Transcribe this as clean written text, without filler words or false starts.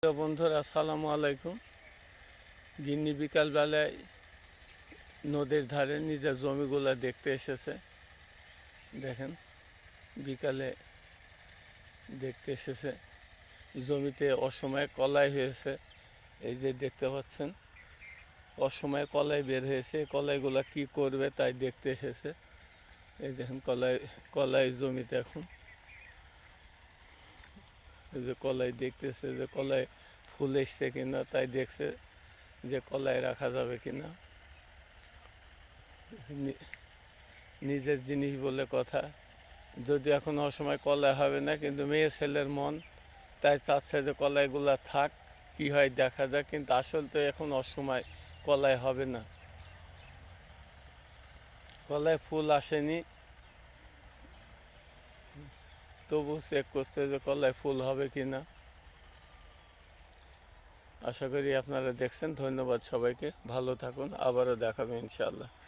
প্রিয় বন্ধুরা, আসসালামু আলাইকুম। গিন্নি বিকালবেলায় নদীর ধারে নিজের জমিগুলো দেখতে এসেছে। দেখেন, বিকালে দেখতে এসেছে জমিতে অসময়ে কলাই হয়েছে। এই যে দেখতে পাচ্ছেন, অসময়ে কলাই বের হয়েছে। কলাইগুলো কি করবে তাই দেখতে এসেছে। এই দেখেন, কলাই জমিতে এখন এই যে কলাই দেখতেছে, যে কলাই ফুল এসছে কিনা তাই দেখছে যে কলাই রাখা যাবে কিনা। নিজের জিনিস বলে কথা, যদি এখন অসময় কলাই হবে না, কিন্তু মেয়ে ছেলের মন তাই চাচ্ছে যে কলাইগুলা থাক, কি হয় দেখা যাক। কিন্তু আসল তো এখন অসময় কলাই হবে না, কলাই ফুল আসেনি, তবু চেক করছে যে কলাই ফুল হবে কি না। আশা করি আপনারা দেখছেন। ধন্যবাদ সবাইকে, ভালো থাকুন, আবারও দেখাবে ইনশাআল্লাহ।